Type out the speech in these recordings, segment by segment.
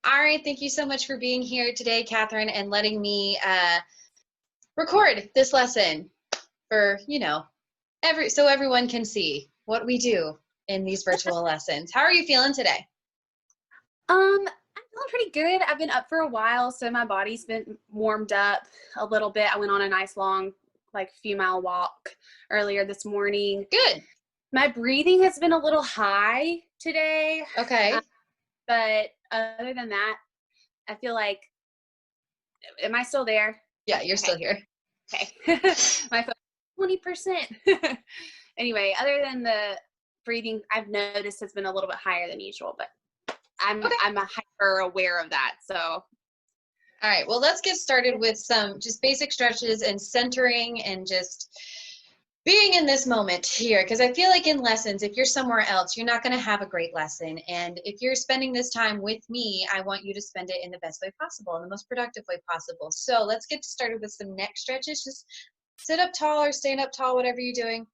All right, thank you so much for being here today, Catherine, and letting me record this lesson for, so everyone can see what we do in these virtual lessons. How are you feeling today? I'm feeling pretty good. I've been up for a while, so my body's been warmed up a little bit. I went on a nice long, few mile walk earlier this morning. Good. My breathing has been a little high today. Okay. But other than that, I feel like, am I still there? Yeah, you're still here. Okay. My phone 20%. Anyway, other than the breathing, I've noticed has been a little bit higher than usual, but I'm hyper aware of that. So, all right, well, let's get started with some just basic stretches and centering and just being in this moment here, because I feel like in lessons, if you're somewhere else, you're not going to have a great lesson. And if you're spending this time with me, I want you to spend it in the best way possible, in the most productive way possible. So let's get started with some neck stretches. Just sit up tall or stand up tall, whatever you're doing,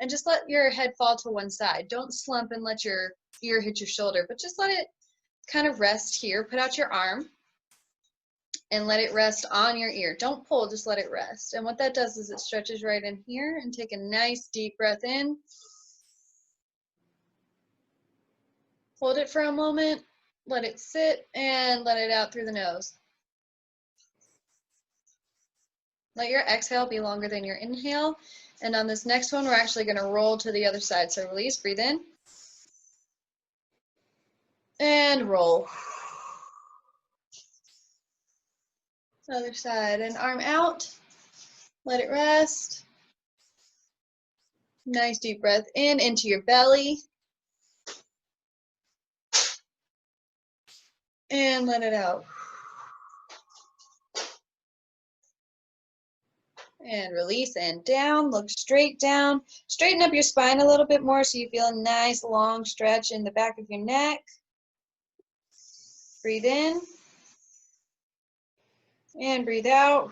and just let your head fall to one side. Don't slump and let your ear hit your shoulder, but just let it kind of rest here. Put out your arm and let it rest on your ear. Don't pull, just let it rest. And what that does is it stretches right in here. And take a nice deep breath in. Hold it for a moment, let it sit, and let it out through the nose. Let your exhale be longer than your inhale. And on this next one, we're actually going to roll to the other side. So release, breathe in, and roll. Other side, and arm out, let it rest. Nice deep breath in into your belly. And let it out. And release and down, look straight down. Straighten up your spine a little bit more so you feel a nice long stretch in the back of your neck. Breathe in. And breathe out.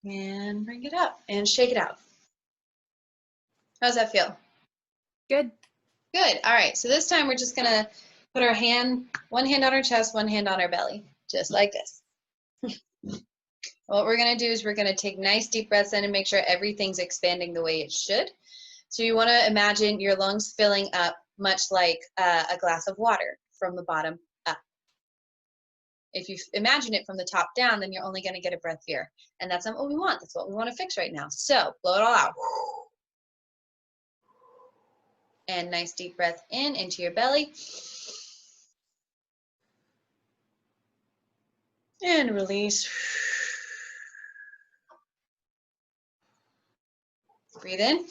And bring it up and shake it out. How's that feel? good. Good. All right. So this time we're just going to put our one hand on our chest, one hand on our belly, just like this. What we're going to do is we're going to take nice deep breaths in and make sure everything's expanding the way it should. So you want to imagine your lungs filling up much like a glass of water from the bottom up. If you imagine it from the top down, then you're only going to get a breath here. And that's not what we want. That's what we want to fix right now. So blow it all out. And nice deep breath in into your belly. And release. Breathe in.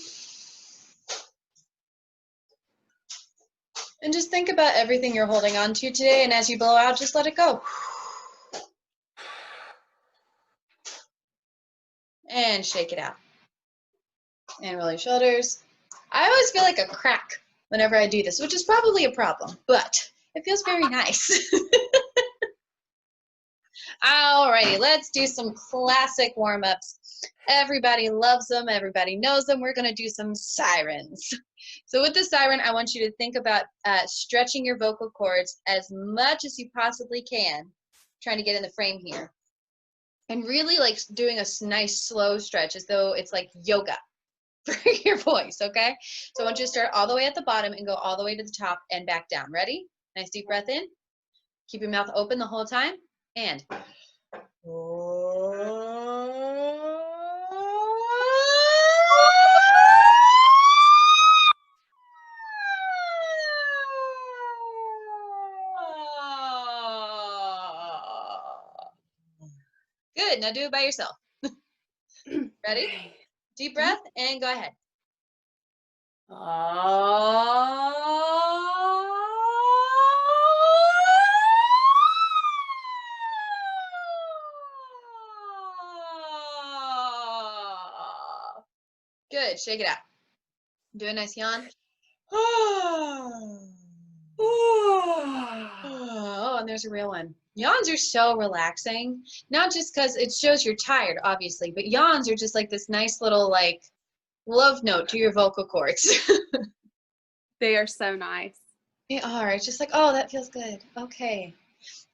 And just think about everything you're holding on to today, and as you blow out, just let it go. And shake it out. And roll your shoulders. I always feel like a crack whenever I do this, which is probably a problem, but it feels very nice. Alrighty, let's do some classic warm-ups. Everybody loves them. Everybody knows them. We're going to do some sirens. So with the siren, I want you to think about stretching your vocal cords as much as you possibly can, trying to get in the frame here. And really like doing a nice slow stretch as though it's like yoga for your voice, okay? So I want you to start all the way at the bottom and go all the way to the top and back down. Ready? Nice deep breath in. Keep your mouth open the whole time. And good. Now do it by yourself. Ready? Deep breath and go ahead. Good. Shake it out. Do a nice yawn. Oh, and there's a real one. Yawns are so relaxing. Not just because it shows you're tired, obviously, but yawns are just like this nice little like love note to your vocal cords. They are so nice. They are. It's just like, oh, that feels good. Okay.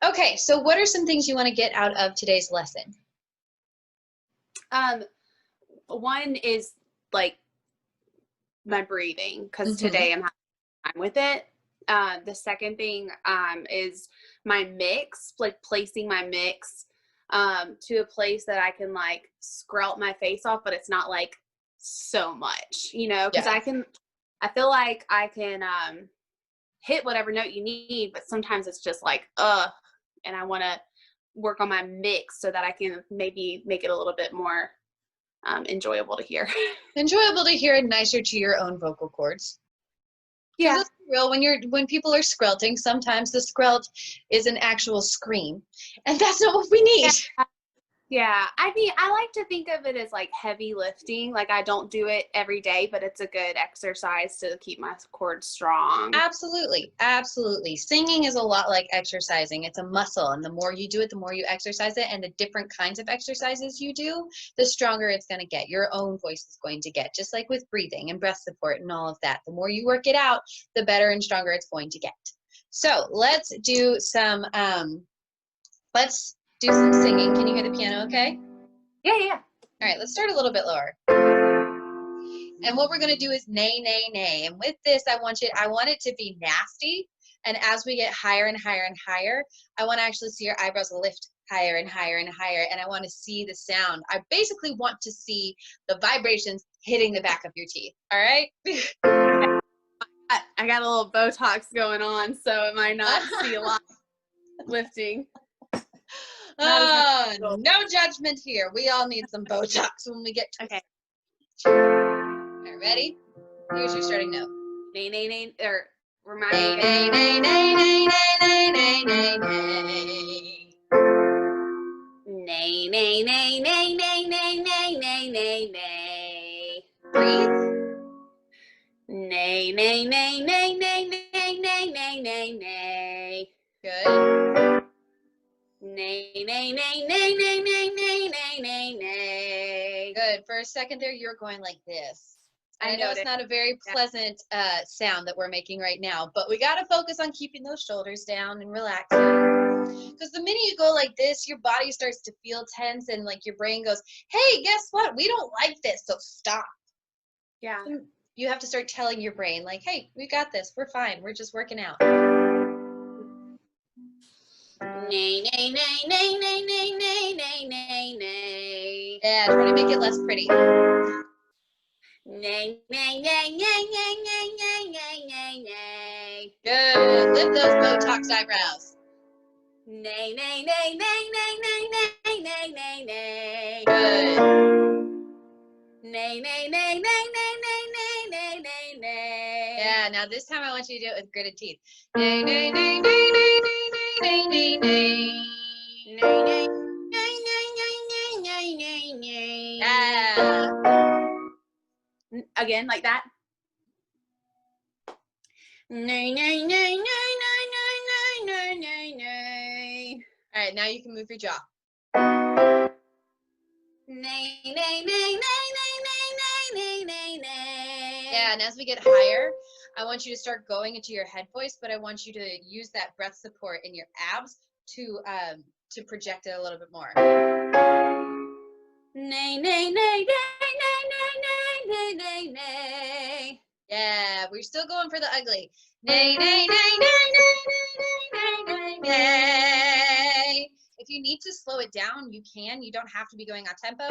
Okay, so what are some things you want to get out of today's lesson? One is like my breathing, because Mm-hmm. today I'm having time with it. The second thing is my mix, like placing my mix to a place that I can like scrub my face off, but it's not like so much, because Yeah. I feel like I can hit whatever note you need, but sometimes it's just like, and I want to work on my mix so that I can maybe make it a little bit more enjoyable to hear. Enjoyable to hear and nicer to your own vocal cords. Yeah. Let's be real, when people are skrelting, sometimes the skrelt is an actual scream, and that's not what we need. Yeah, I mean, I like to think of it as like heavy lifting. Like I don't do it every day, but it's a good exercise to keep my cord strong. Absolutely, absolutely. Singing is a lot like exercising. It's a muscle, and the more you do it, the more you exercise it, and the different kinds of exercises you do, the stronger it's going to get. Your own voice is going to get, just like with breathing and breath support and all of that. The more you work it out, the better and stronger it's going to get. So let's do some singing. Can you hear the piano okay? Yeah. All right, let's start a little bit lower. And what we're going to do is nay, nay, nay. And with this, I want it to be nasty. And as we get higher and higher and higher, I want to actually see your eyebrows lift higher and higher and higher. And I want to see the sound. I basically want to see the vibrations hitting the back of your teeth. All right? I got a little Botox going on, so it might not see a lot of lifting. No judgment here. We all need some Botox when we get to Okay. All right, ready? Here's your starting note. Nay, nay, nay, or remind Nay, me. nay, nay, nay, nay, nay, nay, nay, nay. Nay, nay, nay, nay, nay, nay, nay, nay, nay, nay. Breathe. Nay, nay, nay, nay, nay, nay, nay, nay, nay, nay. Good. Nay, nay, nay, nay, nay, nay, nay, nay, nay, nay. Good. For a second there, you're going like this. And I know it's noticed. not a very pleasant sound that we're making right now, but we got to focus on keeping those shoulders down and relaxing. Because the minute you go like this, your body starts to feel tense and like your brain goes, hey, guess what? We don't like this, so stop. Yeah. You have to start telling your brain like, hey, we got this. We're fine. We're just working out. Nay, nay, nay, nay, nay, nay, nay, nay, nay, nay. Yeah, try to make it less pretty. Nay, nay, nay, nay, nay, nay, nay, nay, nay, nay. Good. Lift those Botox eyebrows. Nay, nay, nay, nay, nay, nay, nay, nay, nay, nay. Good. Nay, nay, nay, nay, nay, nay, nay, nay, nay, nay. Yeah, now this time I want you to do it with gritted teeth. Nay, nay, nay, nay, nay, nay, nay, nay, nay. Nay, nay, nay, nay, nay, nay, nay, nay. Yeah. Again, like that. Nay, nay, nay, nay, nay, nay, nay, nay, nay. All right, now you can move your jaw. Nay, nay, nay, nay, nay, nay, nay, nay, nay. Yeah, and as we get higher, I want you to start going into your head voice, but I want you to use that breath support in your abs to project it a little bit more. Nay, nay, nay, nay, nay, nay, nay, nay, nay. Yeah, we're still going for the ugly. Nay, nay, nay, nay, nay, nay, nay, nay, nay. If you need to slow it down, you can. You don't have to be going on tempo.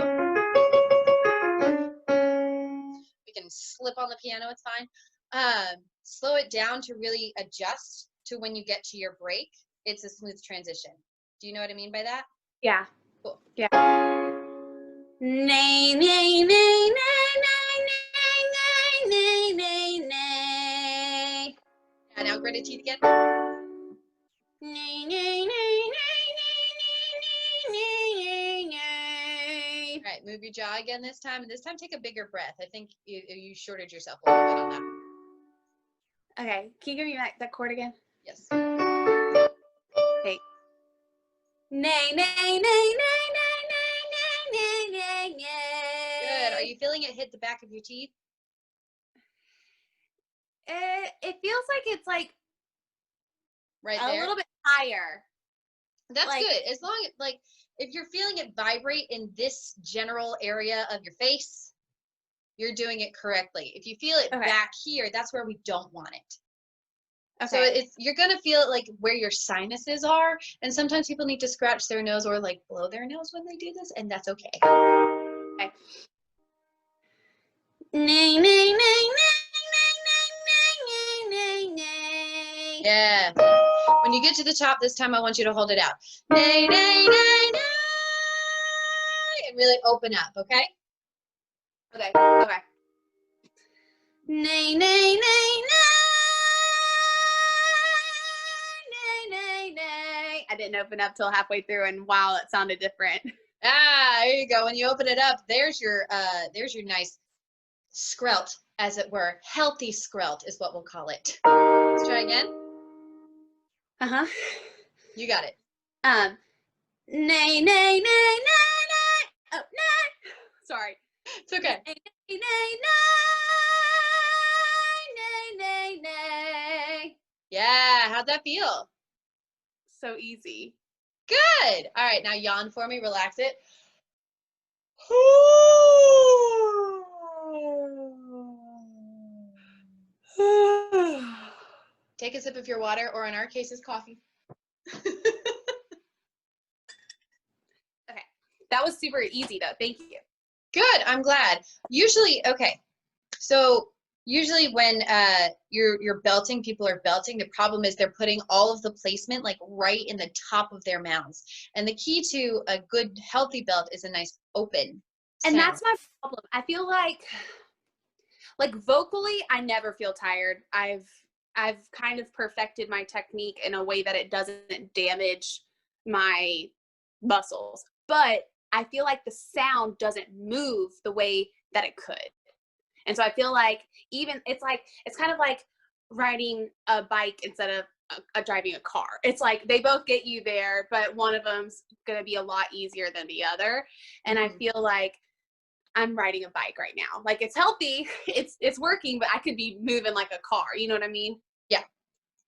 We can slip on the piano, it's fine. Slow it down to really adjust to when you get to your break. It's a smooth transition. Do you know what I mean by that? Yeah. Cool. Yeah. Nay, nay, nay, nay, nay, nay, nay, nay, nay. Yeah, now gritted teeth again. Nay, nay, nay, nay, nay, nay, nay, nay. All right, move your jaw again this time. And this time take a bigger breath. I think you shorted yourself a little bit on that. Okay, can you give me that chord again? Yes. Okay. Nay, nay, nay, nay, nay, nay, nay, nay, nay. Good. Are you feeling it hit the back of your teeth? It feels like it's like Right a there? little bit higher. That's like, good. As long as, like, if you're feeling it vibrate in this general area of your face, you're doing it correctly. If you feel it okay. back here, that's where we don't want it. Okay. So you're going to feel it like where your sinuses are. And sometimes people need to scratch their nose or like blow their nose when they do this. And that's okay. Okay. Nay, nay, nay, nay, nay, nay, nay, nay, nay. Yeah. When you get to the top this time, I want you to hold it out. Nay, nay, nay, nay. And really open up, okay? Okay. Okay. Nay, nay, nay, nay, nay, nay. I didn't open up till halfway through, and wow, it sounded different. Ah, there you go. When you open it up, there's your nice skrelt, as it were. Healthy skrelt is what we'll call it. Let's try again. Uh-huh. You got it. Nay, nay, nay, nay, nay. Oh, nay. Sorry. It's okay. Nay, nay, nay, nay, nay, nay. Yeah, how'd that feel? So easy. Good. All right, now yawn for me. Relax it. Take a sip of your water, or in our case, is coffee. Okay. That was super easy, though. Thank you. Good. I'm glad. Usually, okay. So usually when you're belting, people are belting. The problem is they're putting all of the placement like right in the top of their mouths. And the key to a good healthy belt is a nice open sound. And that's my problem. I feel like vocally, I never feel tired. I've kind of perfected my technique in a way that it doesn't damage my muscles. But I feel like the sound doesn't move the way that it could. And so I feel like it's kind of like riding a bike instead of driving a car. It's like they both get you there, but one of them's going to be a lot easier than the other. And I feel like I'm riding a bike right now. Like, it's healthy, it's working, but I could be moving like a car. You know what I mean? Yeah.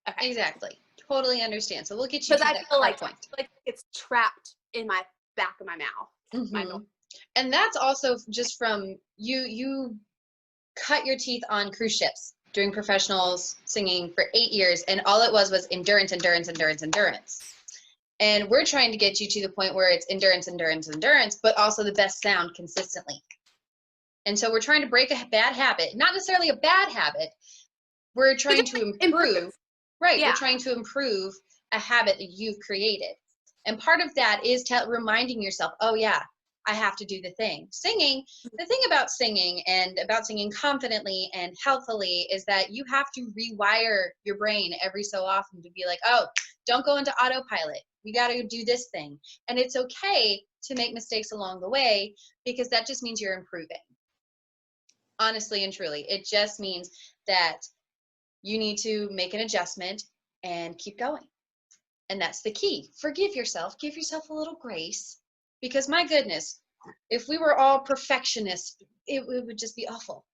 Okay. Exactly. Totally understand. So we'll get you to that point. Like it's trapped in my back of my mouth. Mm-hmm. And that's also just from you cut your teeth on cruise ships doing professionals singing for 8 years, and all it was endurance, endurance, endurance, endurance. And we're trying to get you to the point where it's endurance, endurance, endurance, but also the best sound consistently. And so we're trying to break a bad habit, not necessarily a bad habit. We're trying to improve. Right. Yeah. We're trying to improve a habit that you've created. And part of that is reminding yourself, oh yeah, I have to do the thing. Singing, the thing about singing and about singing confidently and healthily is that you have to rewire your brain every so often to be like, oh, don't go into autopilot. We got to do this thing. And it's okay to make mistakes along the way, because that just means you're improving. Honestly and truly, it just means that you need to make an adjustment and keep going. And that's the key. Forgive yourself. Give yourself a little grace, because my goodness, if we were all perfectionists, it would just be awful.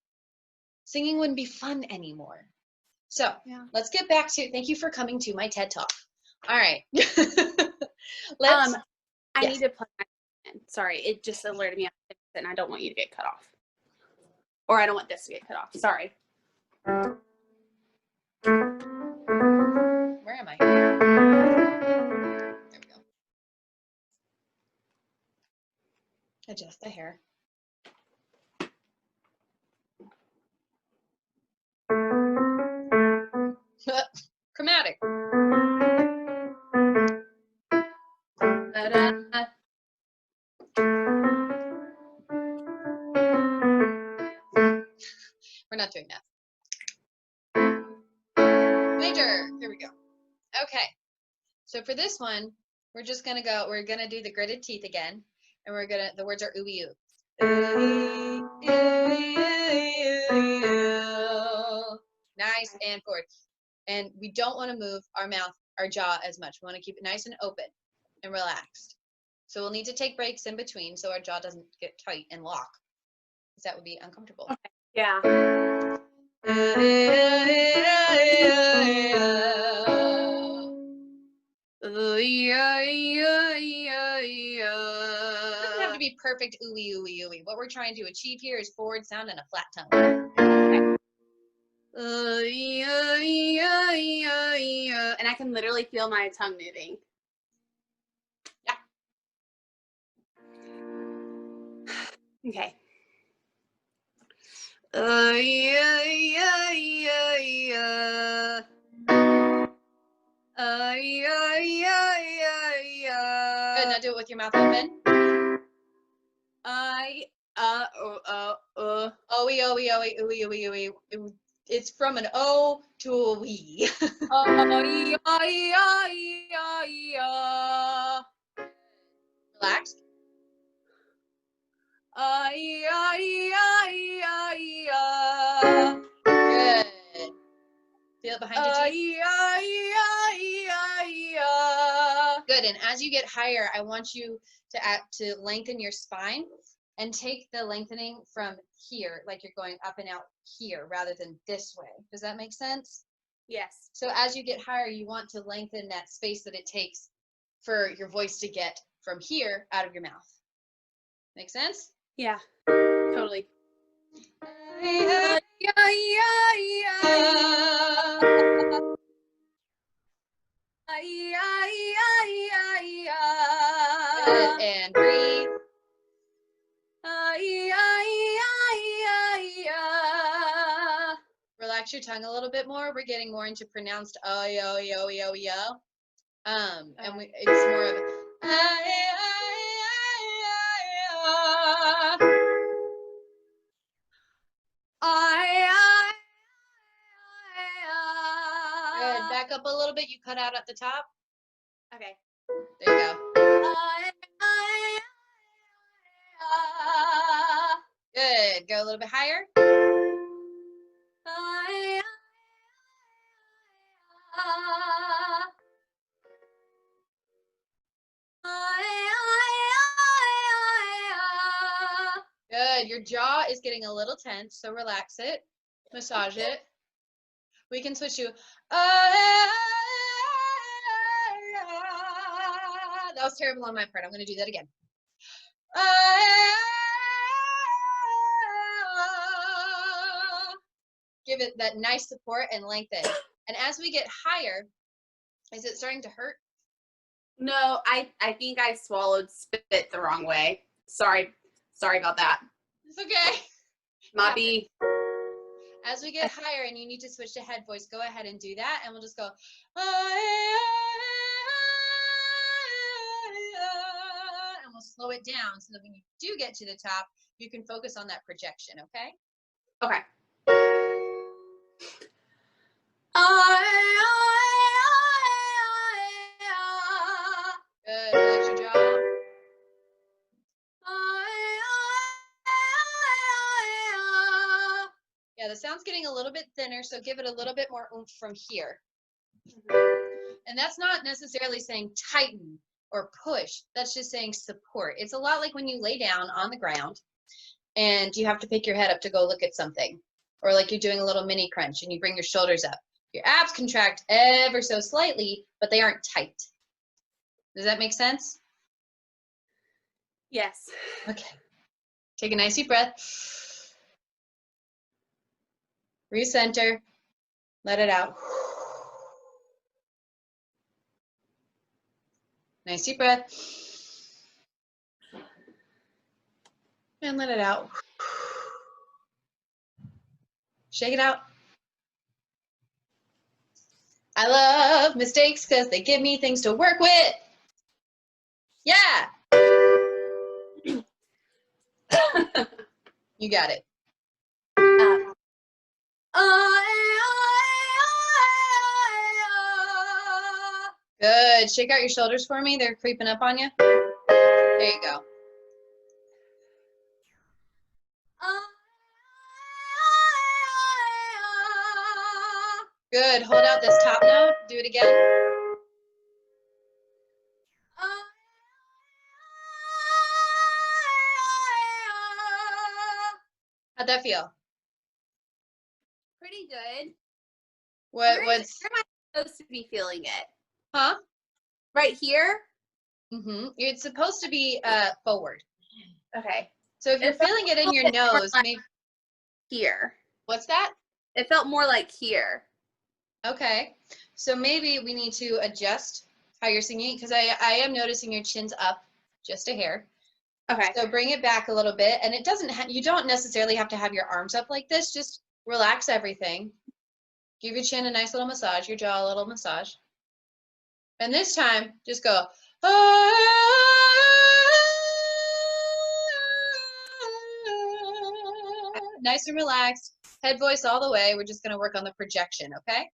Singing wouldn't be fun anymore. So let's get back to, thank you for coming to my TED Talk. All right. I need to plug my in. Sorry, it just alerted me, and I don't want you to get cut off. Or I don't want this to get cut off. Sorry. Where am I? There we go. Adjust the hair. Chromatic. We're not doing that. Major. Here we go. Okay. So for this one, we're just gonna we're gonna do the gritted teeth again, and the words are ooey oo. Nice and forward. And we don't want to move our mouth, our jaw as much. We want to keep it nice and open and relaxed. So we'll need to take breaks in between so our jaw doesn't get tight and lock, because that would be uncomfortable. Okay. Yeah. Yeah, yeah, yeah, It doesn't have yeah. to be perfect ooey, ooey, ooey. What we're trying to achieve here is forward sound and a flat tongue. Yeah, yeah, yeah, yeah. And I can literally feel my tongue moving. Yeah. Okay. Yeah, yeah, yeah, yeah. Yeah, yeah, yeah, yeah. Good, now do it with your mouth open. Ooey, ooey, ooey, ooey, ooey, ooey. It's from an O to a wee. Yeah, yeah, yeah, yeah. Relax. Yeah, yeah, yeah, yeah. Good. Feel it behind your teeth. Yeah, yeah, yeah, yeah. Good, and as you get higher, I want you to lengthen your spine and take the lengthening from here, like you're going up and out here rather than this way. Does that make sense? Yes. So as you get higher, you want to lengthen that space that it takes for your voice to get from here out of your mouth. Make sense? Yeah. Totally. Yeah, yeah, yeah, yeah. Yeah, yeah, yeah, yeah. Good, and breathe. Yeah, yeah, yeah, yeah. Relax your tongue a little bit more. We're getting more into pronounced yo, yo, yo, yo. And it's more of good. Back up a little bit. You cut out at the top. Okay. There you go. Good. Go a little bit higher. Good. Your jaw is getting a little tense, so relax it. Massage it. We can switch to that was terrible on my part. I'm going to do that again. Give it that nice support and lengthen. And as we get higher, is it starting to hurt? No, I think I swallowed spit the wrong way. Sorry about that. It's okay. Mobby. As we get higher and you need to switch to head voice, go ahead and do that. And we'll just go. And we'll slow it down so that when you do get to the top, you can focus on that projection, okay? Okay. Good. Relax your jaw. Yeah, the sound's getting a little bit thinner, so give it a little bit more oomph from here. And that's not necessarily saying tighten or push. That's just saying support. It's a lot like when you lay down on the ground and you have to pick your head up to go look at something, or like you're doing a little mini crunch and you bring your shoulders up. Your abs contract ever so slightly, but they aren't tight. Does that make sense? Yes. Okay. Take a nice deep breath. Recenter. Let it out. Nice deep breath. And let it out. Shake it out. I love mistakes because they give me things to work with. Yeah. You got it. Good. Shake out your shoulders for me. They're creeping up on you. There you go. Good. Hold out this top note. Do it again. How'd that feel? Pretty good. What's Where am I supposed to be feeling it? huh? Right here? It's supposed to be forward. Okay. So if you're feeling it in your nose, like maybe here. what's that? It felt more like here. Okay. So maybe we need to adjust how you're singing because I am noticing your chin's up just a hair. Okay. So bring it back a little bit, and it doesn't you don't necessarily have to have your arms up like this. Just relax everything. Give your chin a nice little massage, your jaw a little massage. And this time, just go. Nice and relaxed. Head voice all the way. We're just going to work on the projection, okay?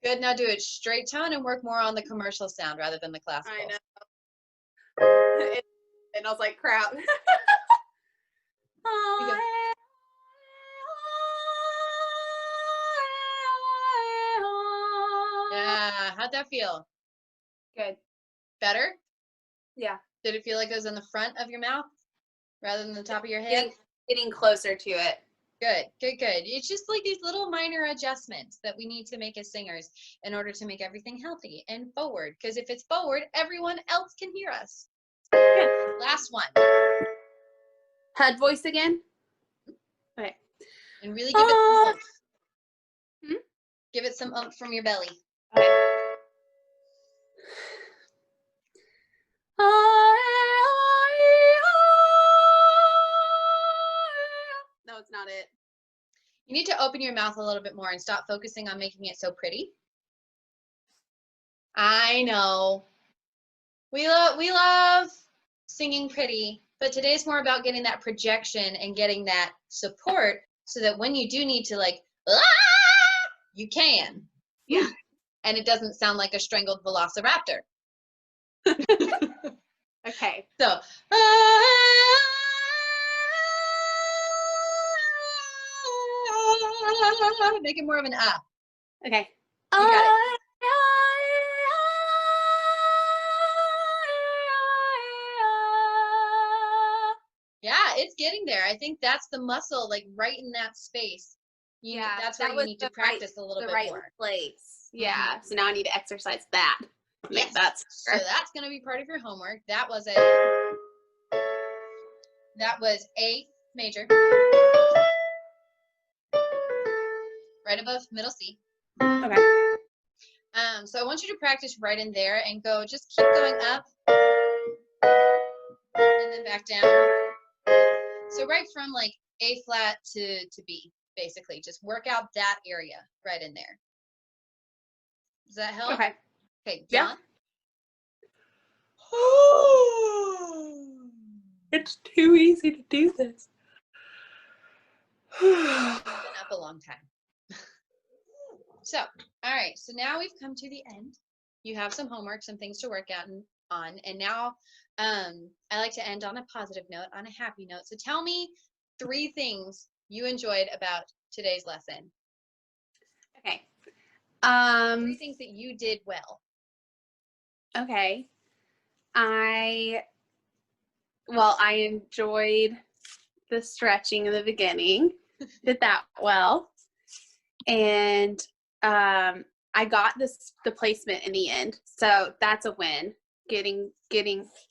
Good. Now do it straight tone and work more on the commercial sound rather than the classical. I know. And I was like, crap. Yeah. How'd that feel? Good. Better? Yeah. Did it feel like it was in the front of your mouth rather than the top of your head? Getting closer to it. Good, good, good. It's just like these little minor adjustments that we need to make as singers in order to make everything healthy and forward. Because if it's forward, everyone else can hear us. Good. Last one. Head voice again? Okay. And really give it some oomph. Give it some oomph from your belly. Okay. No, it's not it. You need to open your mouth a little bit more and stop focusing on making it so pretty. I know. We love singing pretty, but today's more about getting that projection and getting that support so that when you do need to like, you can. Yeah. And it doesn't sound like a strangled velociraptor. Okay. So, make it more of an Okay. You got it. Yeah, it's getting there. I think that's the muscle, like right in that space. That's where you need to practice a little bit more. Place. Yeah. So now I need to exercise that. Yes. So that's going to be part of your homework. That was A major, right above middle C. Okay. So I want you to practice right in there and go. Just keep going up and then back down. So right from like A flat to B, basically, just work out that area right in there. Does that help? Okay. Okay, John. Yeah. It's too easy to do this. I've been up a long time. So, all right. So now we've come to the end. You have some homework, some things to work out on, and now I like to end on a positive note, on a happy note. So tell me 3 things you enjoyed about today's lesson. Okay. 3 things that you did well. Okay. I enjoyed the stretching in the beginning. Did that well. And I got the placement in the end. So that's a win. Getting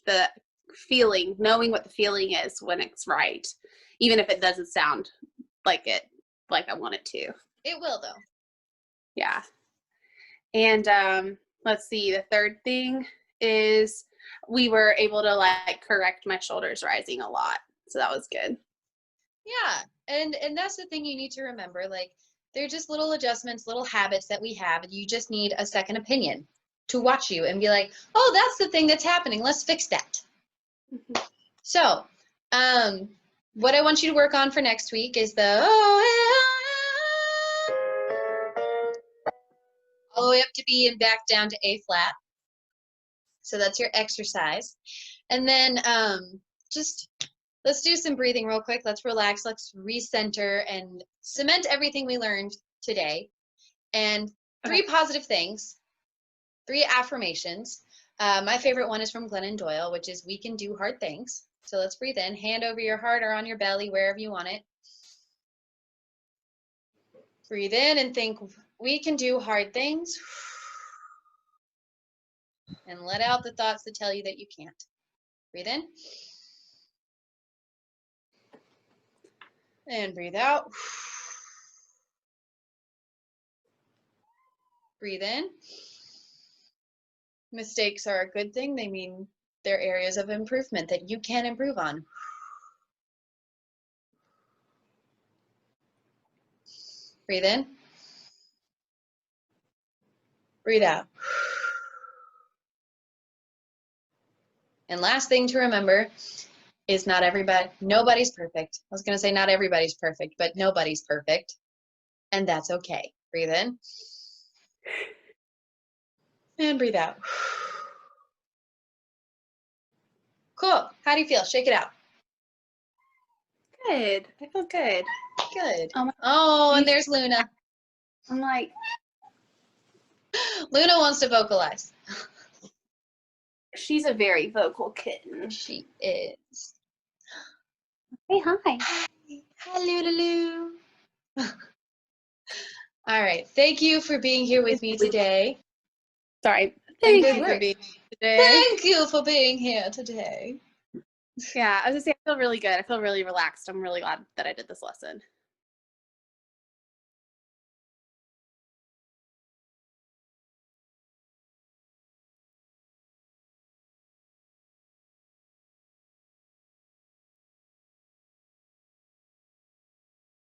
the feeling, knowing what the feeling is when it's right, even if it doesn't sound like I want it to. It will though. Yeah. And let's see, the third thing is we were able to like correct my shoulders rising a lot. So that was good. Yeah. And that's the thing you need to remember. Like, they're just little adjustments, little habits that we have. You just need a second opinion to watch you and be like, oh, that's the thing that's happening. Let's fix that. Mm-hmm. So, what I want you to work on for next week is the all the way up to B and back down to A flat. So that's your exercise. And then just let's do some breathing real quick. Let's relax. Let's recenter and cement everything we learned today. And 3 positive things, 3 affirmations. My favorite one is from Glennon Doyle, which is we can do hard things. So let's breathe in, hand over your heart or on your belly, wherever you want it. Breathe in and think, we can do hard things. And let out the thoughts that tell you that you can't. Breathe in. And breathe out. Breathe in. Mistakes are a good thing. They mean they're areas of improvement that you can improve on. Breathe in. Breathe out. And last thing to remember is nobody's perfect. I was going to say not everybody's perfect, but nobody's perfect. And that's okay. Breathe in. And breathe out. Cool. How do you feel? Shake it out. Good. I feel good. Good. Oh, Oh, and there's Luna. I'm like, Luna wants to vocalize. she's a very vocal kitten. She is. Hey, hi. Hi, Lulu. All right. Thank you for being here with me today. Sorry. Thank you for being today. Thank you for being here today. Yeah, I was gonna say I feel really good. I feel really relaxed. I'm really glad that I did this lesson.